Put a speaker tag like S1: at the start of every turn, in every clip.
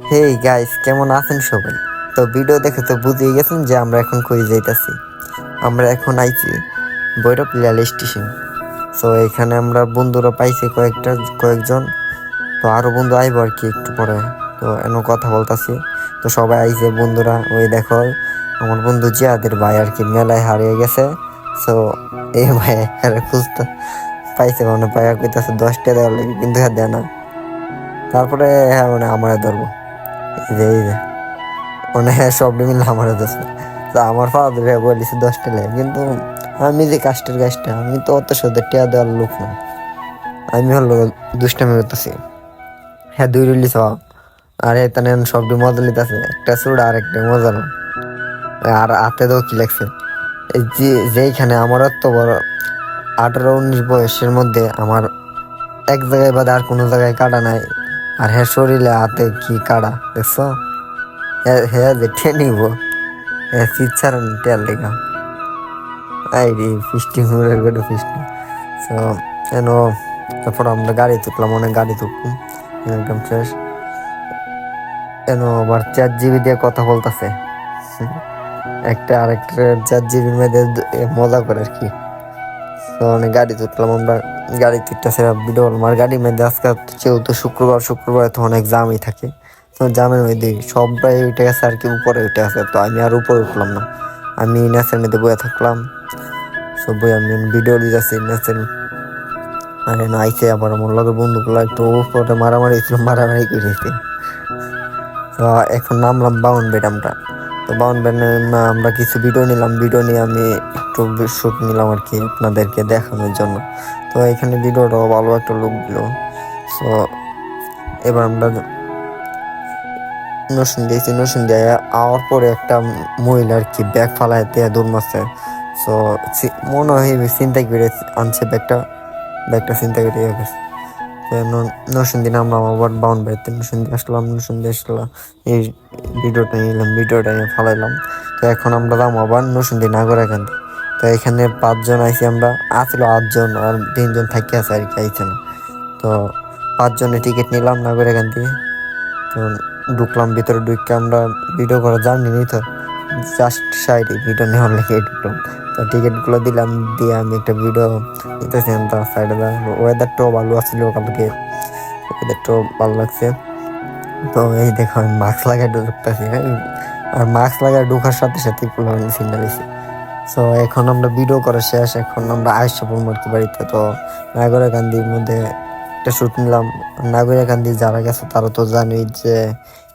S1: Hey guys, কেমন আছেন সবাই? তো ভিডিও দেখে তো বুঝেই গেছেন যে আমরা এখন কই যাইতাছি। আমরা এখন আইছি ভৈরব রেল স্টেশন। তো এখানে আমরা বন্ধুরা পাইছি কয়েকজন। তো আরো বন্ধু আইবো আর কি একটু পরে। তো এনে কথা বলতাছি। তো সবাই আইছে বন্ধুরা, ওই দেখো আমার বন্ধু জিয়াদের ভাই আর কি মেলায় হারিয়ে গেছে। তো এই ভাই আরে খুঁজতে পাইছে, মানে ভাইয়া কইতাছে 10টা দেওয়ার লাগে, কিন্তু হ্যাঁ দেয় না। তারপরে হ্যাঁ মানে আমার ধরবো, এই যে মানে সব মিলে আমার দোষে। তো আমার ফাদার বলিস 10টা লেগে, কিন্তু আমি যে কাজটা আমি তো অত সাথে টিয়া দেওয়ার লোক না। আমি হলো দুষ্টামি করতেছি। হ্যাঁ, দুই রিলিজ হওয়া আর এখানে সবটি মজা লিতেছে, একটা সুড়া আর একটা মজা না। আর হাতে দেও কি লাগছে, এই যে যেইখানে আমার এত বড় 18-19 বয়সের মধ্যে আমার এক জায়গায় বাদে আর কোনো জায়গায় কাটা নাই। আর হ্যাঁ শরীরে হাতে কি কাটা দেখছো? হ্যাঁ হ্যাঁ যে টেনিব, হ্যাঁ ফিচার টেয়ার লেগা আইডি ফিস্টিং করে ফিস্টিং। সো কেন, তারপর আমরা গাড়ি তুললাম, অনেক গাড়ি তুললাম একদম ফ্রেশ। কেন আবার 4 জিবি দিয়ে কথা বলতেছে একটা আরেকটা 4 জিবির মধ্যে মজা করে আর কি। তো অনেক গাড়ি তুললাম আমরা, গাড়ি তুলতেছে ভিডিও। আমার গাড়ির মধ্যে আজকে যেহেতু শুক্রবার তো অনেক জামই থাকে। তো জামের মধ্যে সবাই উঠে গেছে আর কি, উপরে উঠে গেছে। তো আমি আর উপরে উঠলাম না, আমি নেচের মধ্যে বয়ে থাকলাম। সবাই আমি ভিডিও দিতেছি নেচের। আর আইসে আবার আমার লগে বন্ধুগুলো একটু উপরে মারামারি করেছে। তো এখন নামলাম বাউন বেড আমরা। তো বাউন বেড আমরা কিছু ভিডিও নিলাম, ভিডিও নিয়ে আমি একটু শুট নিলাম আর কি আপনাদেরকে দেখানোর জন্য। তো এখানে ভিডিওটাও ভালো একটা লুক দিল। সো এবার আমরা নসুন দিয়ে আওয়ার পরে একটা মহিলা আর কি ব্যাগ ফালায় দিয়ে দৌড় মারছে। সো মনে হয় চিন্তা করে আনছে ব্যাগটা চিন্তা করে গেছে। নরসিংদী নামলাম, আবার বাউন বাড়িতে নরসিংদী আসলাম, এই ভিডিওটা নিলাম, ভিডিওটা নিয়ে ফালাইলাম। তো এখন আমরা যাবো আবার নরসিংদী নাগরাকান্দি। তো এখানে 5 জন আইছি আমরা, আসলো 8 জন আর 3 জন থাকি আছে আর কি আইছে না। তো 5 জনের টিকিট নিলাম নাগরাকান্দি। তো ঢুকলাম ভিতরে, ঢুকে আমরা ভিডিও করা জানি নি তো, জাস্ট সাইডে ভিডিও নেওয়ার লেগে ঢুকলাম। তো টিকিটগুলো দিলাম, দিয়ে আমি একটা ভিডিও নিতেছি তার সাইডে। ওয়েদারটাও ভালো আছিল কালকে, ওয়েদারটাও ভালো লাগছে। তো এই দেখো আমি মাস্ক লাগাই ঢুকতেছি, আর মাস্ক লাগাই ঢুকার সাথে সাথে সিগন্যাল দিছি। তো এখন আমরা ভিডিও করা শেষ, এখন আমরা আইসা পড়বো আর কি বাড়িতে। তো নাগরাকান্দির মধ্যে একটা শুট নিলাম। নাগরাকান্দি যারা গেছে তারা তো জানোই যে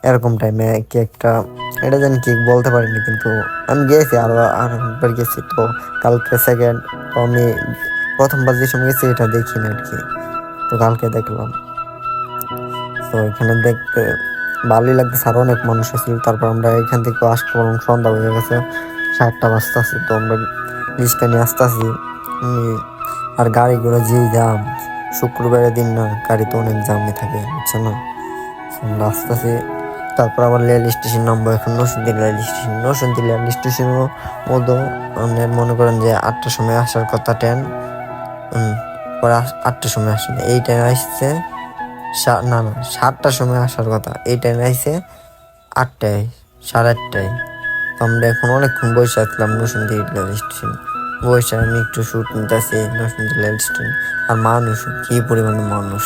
S1: এরকম টাইমে কি একটা, এটা জানি কি বলতে পারিনি, কিন্তু আমি গেছি আর একবার গেছি। তো কালকে সেকেন্ড, তো আমি প্রথমবার যে সময় গেছি এটা দেখি না আর কি, তো কালকে দেখলাম। তো এখানে দেখতে ভালোই লাগতেছে, আরো অনেক মানুষ আছিল। তারপর আমরা এখান থেকে আসতে পারলাম, সন্ধ্যা হয়ে গেছে, 7টা বাজতেছে। তো আমরা রিক্সা নিয়ে আসতেছি। আর গাড়িগুলো যেই জাম, শুক্রবারের দিন না, গাড়ি তো অনেক জামই থাকে, বুঝছো না? আমরা আসতেছি। তারপর আবার রেল স্টেশন নামবো এখন, নরসিংদী রেল স্টেশনের মধ্যে আমাদের মনে করেন যে 8টার সময় আসার কথা ট্রেন, পরে 8টার সময় আসে না, এই ট্রেন আসছে না 7টার সময় আসার কথা, এই ট্রেন আসছে 8টায়, 8:30টায়। তো আমরা এখন অনেকক্ষণ বসে আসলাম নরসিংদী রেল স্টেশন, বসে আমি একটু শুট নিতেছি নরসিংদী রেল স্টেশন। আর মানুষ কি পরিমাণে মানুষ!